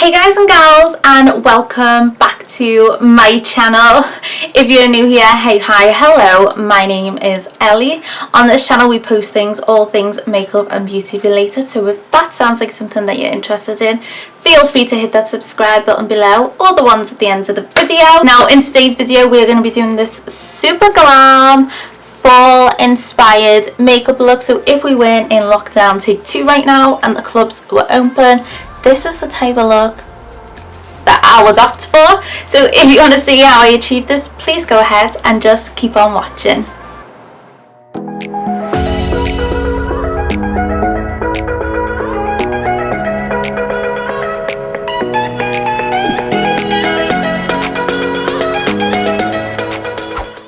Hey guys and gals, and welcome back to my channel. If you're new here, hey, hi, hello, my name is Ellie. On this channel we post things, all things makeup and beauty related, so if that sounds like something that you're interested in, feel free to hit that subscribe button below or the ones at the end of the video. Now in today's video we're going to be doing this super glam fall inspired makeup look. So if we weren't in lockdown take 2 right now and the clubs were open, this is the type of look that I would opt for. So if you want to see how I achieve this, please go ahead and just keep on watching.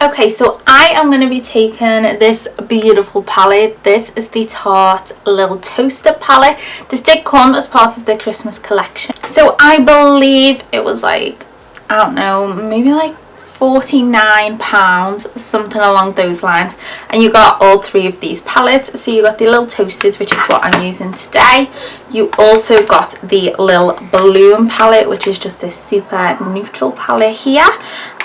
Okay, so I am going to be taking this beautiful palette. This is the Tarte Little Toaster palette. This did come as part of the Christmas collection. So I believe it was like, I don't know, maybe like £49, something along those lines. And you got all 3 of these palettes. So you got the Little Toasters, which is what I'm using today. You also got the Lil Bloom palette, which is just this super neutral palette here.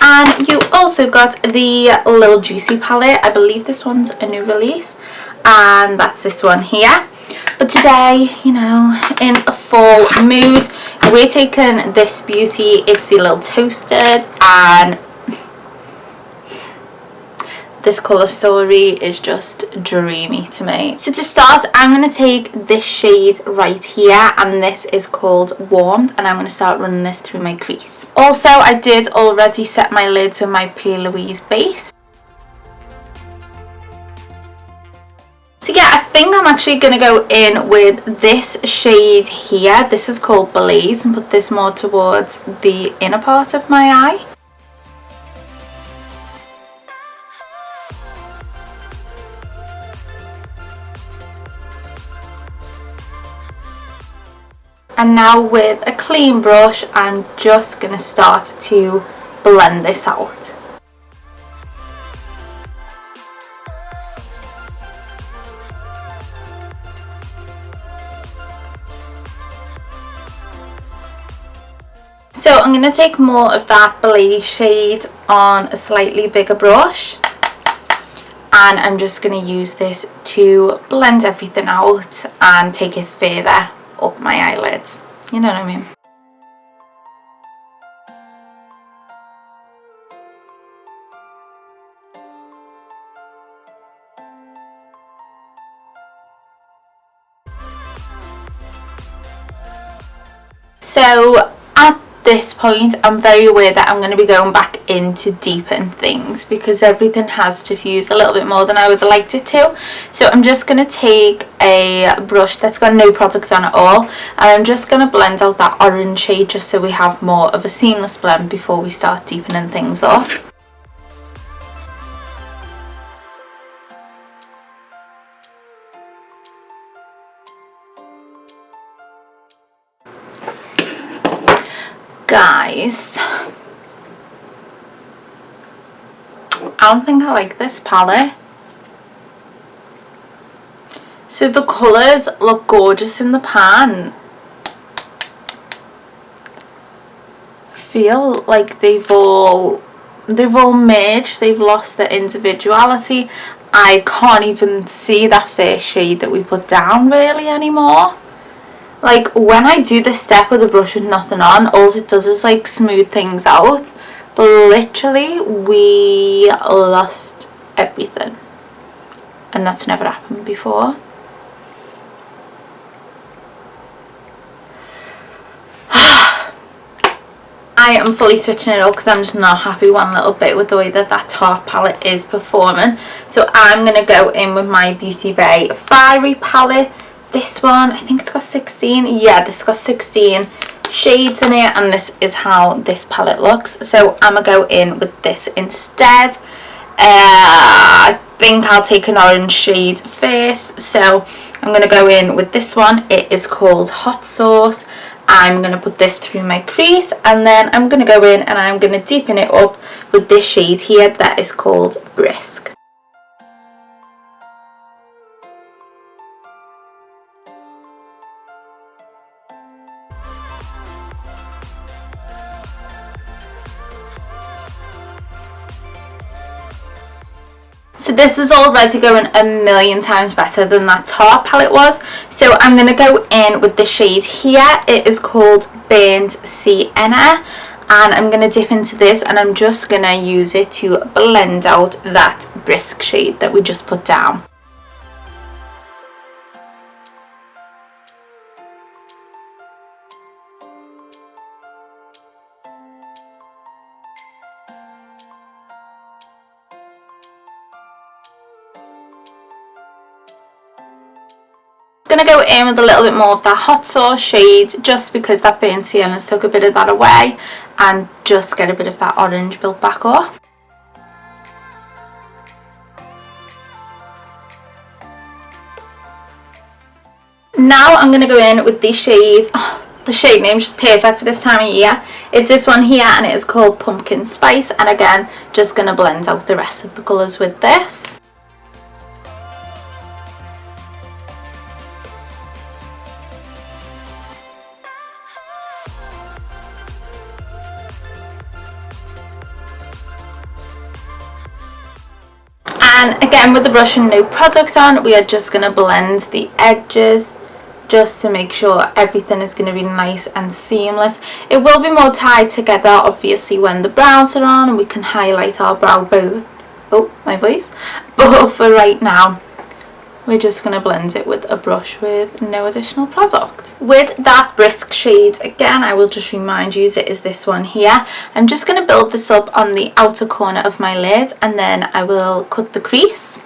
And you also got the Lil Juicy palette. I believe this one's a new release. And that's this one here. But today, you know, in a fall mood, we're taking this beauty. It's the Lil Toasted, and this colour story is just dreamy to me. So to start, I'm going to take this shade right here, and this is called Warmed, and I'm going to start running this through my crease. Also, I did already set my lids with my P. Louise base. So yeah, I think I'm actually going to go in with this shade here. This is called Blaze, and put this more towards the inner part of my eye. And now with a clean brush, I'm just going to start to blend this out. So I'm going to take more of that Blaze shade on a slightly bigger brush. And I'm just going to use this to blend everything out and take it further up my eyelid. You know what I mean? So at this point I'm very aware that I'm going to be going back in to deepen things because everything has to fuse a little bit more than I would have liked it to. So I'm just going to take a brush that's got no product on at all, and I'm just going to blend out that orange shade just so we have more of a seamless blend before we start deepening things up. Guys, I don't think I like this palette. So the colours look gorgeous in the pan. I feel like they've all merged. They've lost their individuality. I can't even see that first shade that we put down really anymore. Like when I do this step with a brush with nothing on, all it does is like smooth things out. But literally we lost everything. And that's never happened before. I am fully switching it up because I'm just not happy one little bit with the way that Tarte palette is performing. So I'm going to go in with my Beauty Bay Fiery palette. This one, I think it's got 16. Yeah, this has got 16 shades in it, and this is how this palette looks. So I'm going to go in with this instead. I think I'll take an orange shade first. So I'm going to go in with this one. It is called Hot Sauce. I'm going to put this through my crease, and then I'm going to go in and I'm going to deepen it up with this shade here that is called Brisk. So this is already going a million times better than that Tarte palette was. So I'm going to go in with the shade here. It is called Burnt Sienna. And I'm going to dip into this and I'm just going to use it to blend out that brisk shade that we just put down. Going to go in with a little bit more of that hot sauce shade, just because that burnt sienna's took a bit of that away, and just get a bit of that orange built back up. Now I'm going to go in with these shades. Oh, the shade name is just perfect for this time of year. It's this one here and it is called Pumpkin Spice, and again just going to blend out the rest of the colours with this. And again, with the brush and no product on, we are just going to blend the edges just to make sure everything is going to be nice and seamless. It will be more tied together obviously when the brows are on and we can highlight our brow bone. Oh, my voice. But for right now, we're just going to blend it with a brush with no additional product. With that brisk shade, again, I will just remind you, it is this one here. I'm just going to build this up on the outer corner of my lid and then I will cut the crease.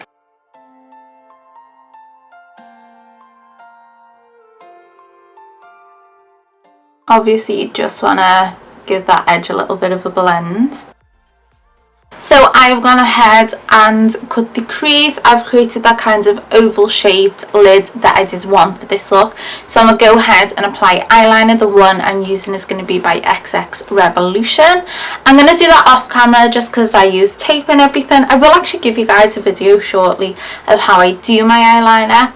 Obviously, you just want to give that edge a little bit of a blend. So I've gone ahead and cut the crease. I've created that kind of oval shaped lid that I did want for this look. So I'm going to go ahead and apply eyeliner. The one I'm using is going to be by Ell Xx Revolution. I'm going to do that off camera just because I use tape and everything. I will actually give you guys a video shortly of how I do my eyeliner.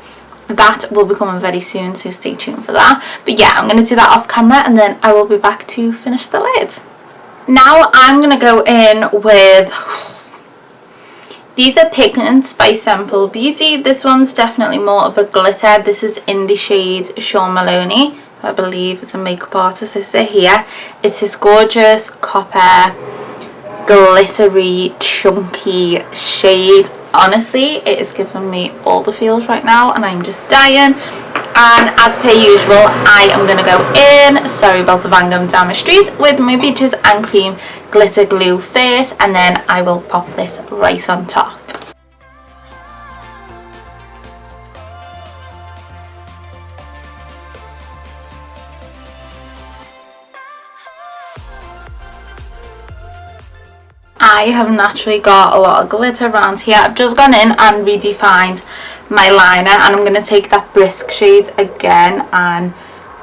That will be coming very soon, so stay tuned for that. But yeah, I'm going to do that off camera and then I will be back to finish the lid. Now I'm going to go in with, these are Pigments by Simple Beauty. This one's definitely more of a glitter. This is in the shade Sean Maloney. I believe it's a makeup artist. This is it here. It's this gorgeous copper, glittery, chunky shade. Honestly, it is giving me all the feels right now and I'm just dying. And as per usual, I am going to go in, sorry about the Van Gogh down my street, with my Beaches and Cream glitter glue first, and then I will pop this right on top. I have naturally got a lot of glitter around here. I've just gone in and redefined my liner and I'm going to take that brisk shade again and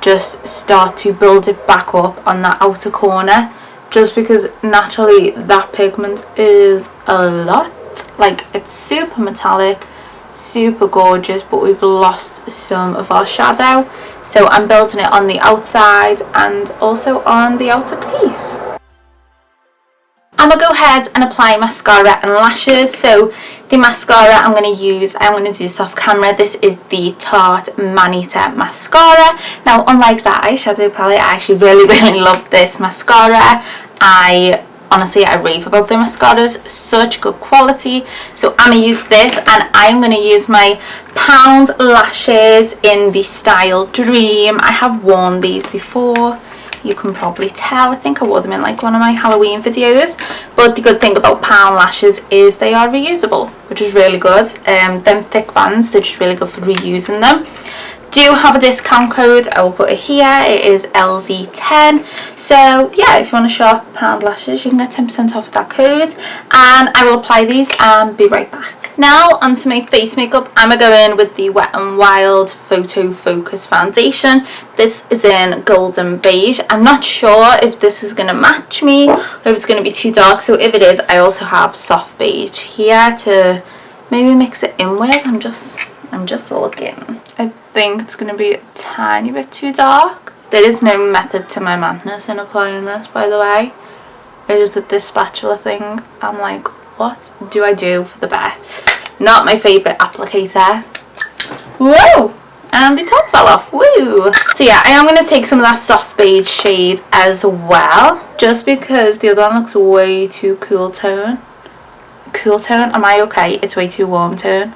just start to build it back up on that outer corner, just because naturally that pigment is a lot. Like, it's super metallic, super gorgeous, but we've lost some of our shadow, so I'm building it on the outside and also on the outer crease. I'm going to go ahead and apply mascara and lashes. So the mascara I'm going to do this off camera. This is the Tarte Man-Eater mascara. Now, unlike that eyeshadow palette, I actually really love this mascara. Honestly, I rave about the mascaras. Such good quality. So I'm going to use this and I'm going to use my PoundLashes in the style Dream. I have worn these before. You can probably tell. I think I wore them in like one of my Halloween videos. But the good thing about PoundLashes is they are reusable, which is really good. Them thick bands, they're just really good for reusing them. Do have a discount code, I will put it here. It is ElsieMayMakeup. So yeah, if you want to shop PoundLashes, you can get 10% off with that code. And I will apply these and be right back. Now onto my face makeup. I'm going to go in with the Wet n Wild Photo Focus Foundation. This is in Golden Beige. I'm not sure if this is going to match me or if it's going to be too dark. So if it is, I also have Soft Beige here to maybe mix it in with. I'm just looking. I think it's going to be a tiny bit too dark. There is no method to my madness in applying this, by the way. It is with this spatula thing. I'm like, what do I do for the best? Not my favourite applicator. Whoa! And the top fell off. Woo! So yeah, I am going to take some of that soft beige shade as well, just because the other one looks way too cool tone. Cool tone? Am I okay? It's way too warm tone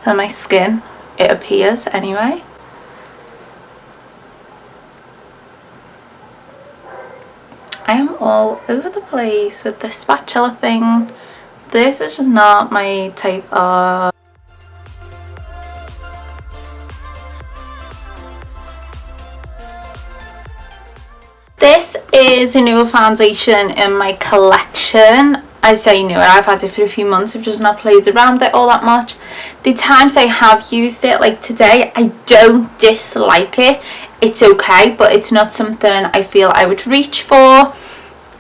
for my skin, it appears anyway. I am all over the place with this spatula thing. This is just not my type of... This is a newer foundation in my collection. I say newer, I've had it for a few months. I've just not played around with it all that much. The times I have used it, like today, I don't dislike it. It's okay, but it's not something I feel I would reach for.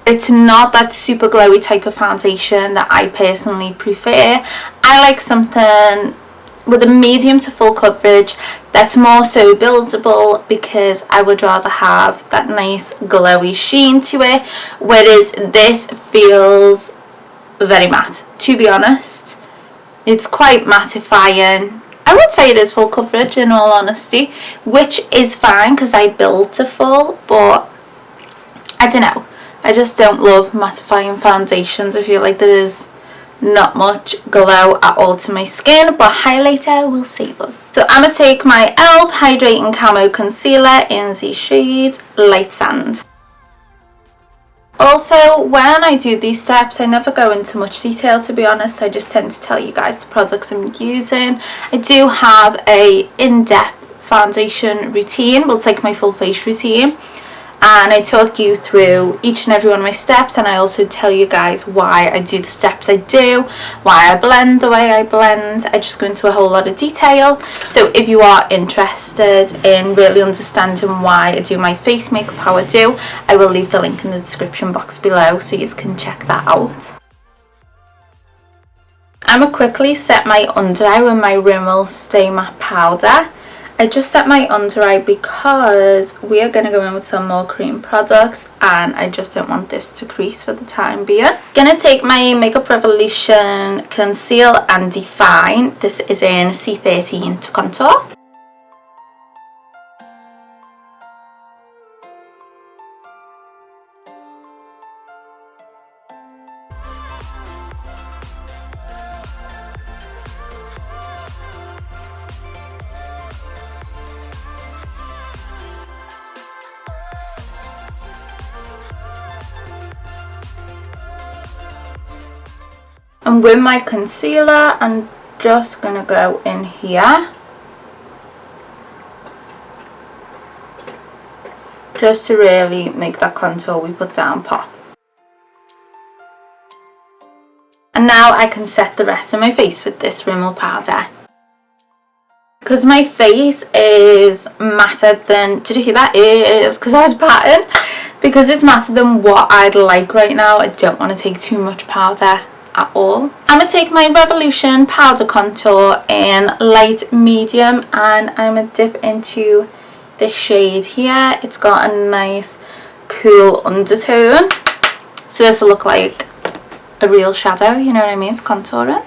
It's not that super glowy type of foundation that I personally prefer. I like something with a medium to full coverage that's more so buildable, because I would rather have that nice glowy sheen to it, whereas this feels very matte, to be honest. It's quite mattifying. I would say it is full coverage in all honesty, which is fine because I built a full, but I don't know, I just don't love mattifying foundations. I feel like there is not much glow at all to my skin, but highlighter will save us. So I'm going to take my Ell Xx Hydrating Camo Concealer in the shade Light Sand. Also, when I do these steps, I never go into much detail, to be honest. I just tend to tell you guys the products I'm using. I do have a in-depth foundation routine, well, it's like my full face routine, and I talk you through each and every one of my steps, and I also tell you guys why I do the steps I do, why I blend the way I blend. I just go into a whole lot of detail. So if you are interested in really understanding why I do my face makeup how I do, I will leave the link in the description box below so you can check that out. I'm going to quickly set my under eye with my Rimmel Stay Matte Powder. I just set my under eye because we are going to go in with some more cream products, and I just don't want this to crease for the time being. Going to take my Makeup Revolution Conceal and Define. This is in C13 to contour. And with my concealer, I'm just going to go in here, just to really make that contour we put down pop. And now I can set the rest of my face with this Rimmel powder. Because my face is matter than, did you hear that? It is, because I was patting. Because it's matter than what I'd like right now, I don't want to take too much powder at all. I'm going to take my Revolution powder contour in light medium, and I'm going to dip into this shade here. It's got a nice cool undertone, so this will look like a real shadow, you know what I mean, for contouring.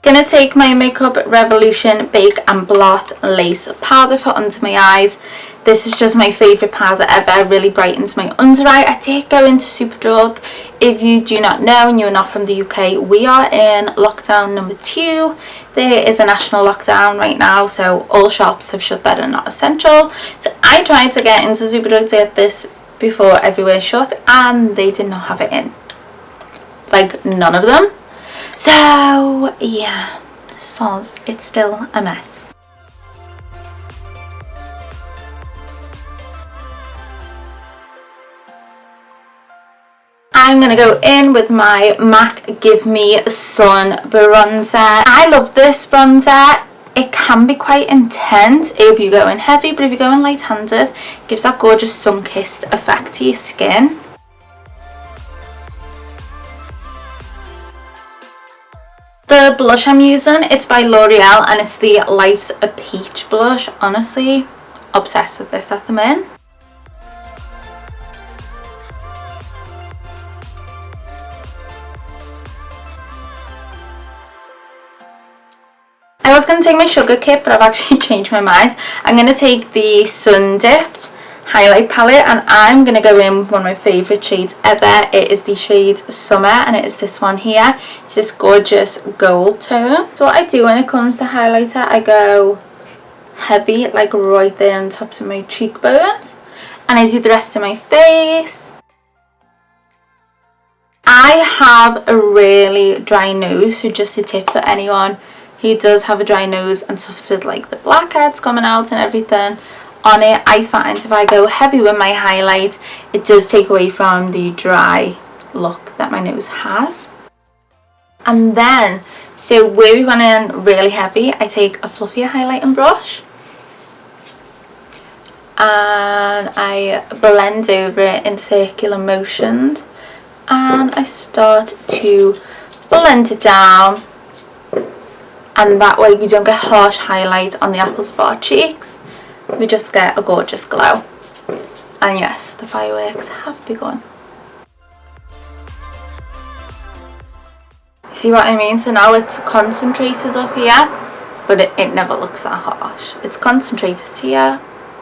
Gonna take my Makeup Revolution Bake and Blot Lace Powder for under my eyes. This is just my favourite powder ever. It really brightens my under eye. I did go into Superdrug. If you do not know and you're not from the UK, we are in lockdown number 2. There is a national lockdown right now, so all shops have shut that are not essential. So I tried to get into Superdrug to get this before everywhere shut, and they did not have it in. Like, none of them. So yeah, soz, it's still a mess. I'm going to go in with my MAC Give Me Sun bronzer. I love this bronzer. It can be quite intense if you go in heavy, but if you go in light-handed, it gives that gorgeous sun-kissed effect to your skin. The blush I'm using, it's by L'Oreal, and it's the Life's a Peach blush. Honestly, obsessed with this at the minute. was going to take my sugar kit, but I've actually changed my mind. I'm going to take the Sun Dipped highlight palette, and I'm going to go in with one of my favourite shades ever. It is the shade Summer, and it is this one here. It's this gorgeous gold tone. So what I do when it comes to highlighter, I go heavy, like right there on top of my cheekbones, and I do the rest of my face. I have a really dry nose, so just a tip for anyone who does have a dry nose and suffers with like the blackheads coming out and everything on it, I find if I go heavy with my highlight, it does take away from the dry look that my nose has. And then, so where we've gone in really heavy, I take a fluffier highlighting brush and I blend over it in circular motions, and I start to blend it down, and that way we don't get harsh highlight on the apples of our cheeks. We just get a gorgeous glow. And yes, the fireworks have begun. See what I mean? So now it's concentrated up here, but it never looks that harsh. It's concentrated here,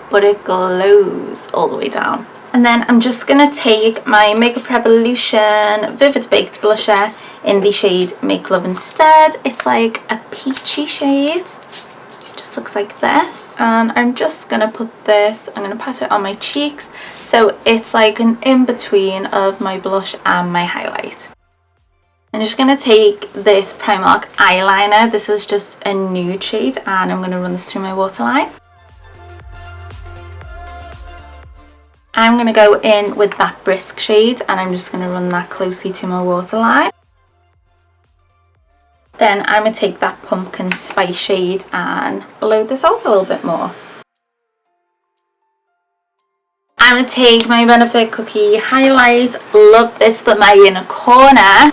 but it glows all the way down. And then I'm just going to take my Makeup Revolution Vivid Baked Blusher in the shade Make Love Instead. It's like a peachy shade. Just looks like this. And I'm just going to put this, I'm going to pat it on my cheeks. So it's like an in-between of my blush and my highlight. I'm just going to take this Primark eyeliner. This is just a nude shade, and I'm going to run this through my waterline. I'm going to go in with that Brisk shade, and I'm just going to run that closely to my waterline. Then I'm going to take that Pumpkin Spice shade and blow this out a little bit more. I'm going to take my Benefit Cookie highlight. Love this for my inner corner.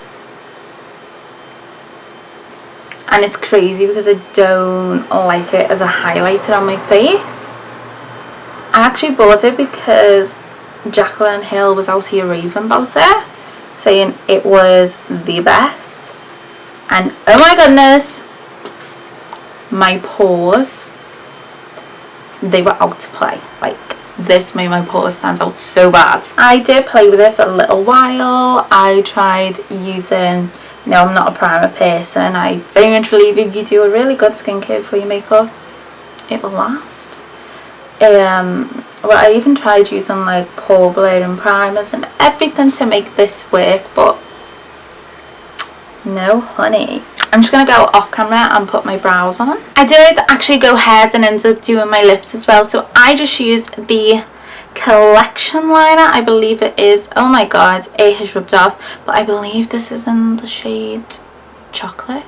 And it's crazy because I don't like it as a highlighter on my face. I actually bought it because Jaclyn Hill was out here raving about it, saying it was the best. And oh my goodness, my pores, they were out to play. Like, this made my pores stand out so bad. I did play with it for a little while. I tried using, you know, I'm not a primer person. I very much believe if you do a really good skincare before your makeup, it will last. Well, I even tried using like pore blurring primers and everything to make this work, but no honey. I'm just going to go off camera and put my brows on. I did actually go ahead and end up doing my lips as well, so I just used the Collection liner. I believe it is. Oh my god, it has rubbed off, but I believe this is in the shade Chocolate,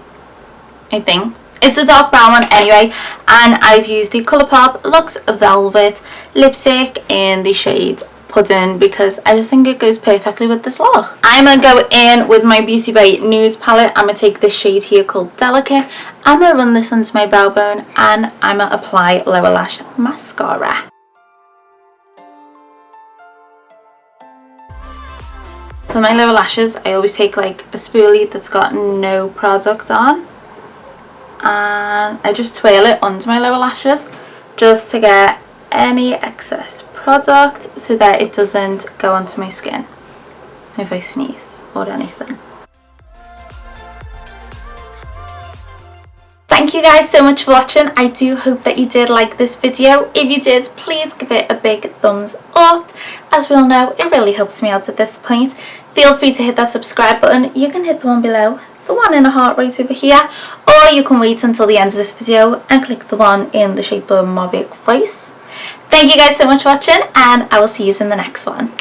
I think. It's the dark brown one anyway, and I've used the Colourpop Luxe Velvet lipstick in the shade Pudding because I just think it goes perfectly with this look. I'm going to go in with my Beauty by Nudes palette. I'm going to take this shade here called Delicate. I'm going to run this into my brow bone, and I'm going to apply Lower Lash Mascara. For my lower lashes, I always take like a spoolie that's got no product on, and I just twirl it under my lower lashes just to get any excess product so that it doesn't go onto my skin if I sneeze or anything. Thank you guys so much for watching. I do hope that you did like this video. If you did, please give it a big thumbs up. As we all know, it really helps me out at this point. Feel free to hit that subscribe button. You can hit the one below, the one in a heart right over here, or you can wait until the end of this video and click the one in the shape of my big face. Thank you guys so much for watching, and I will see you in the next one.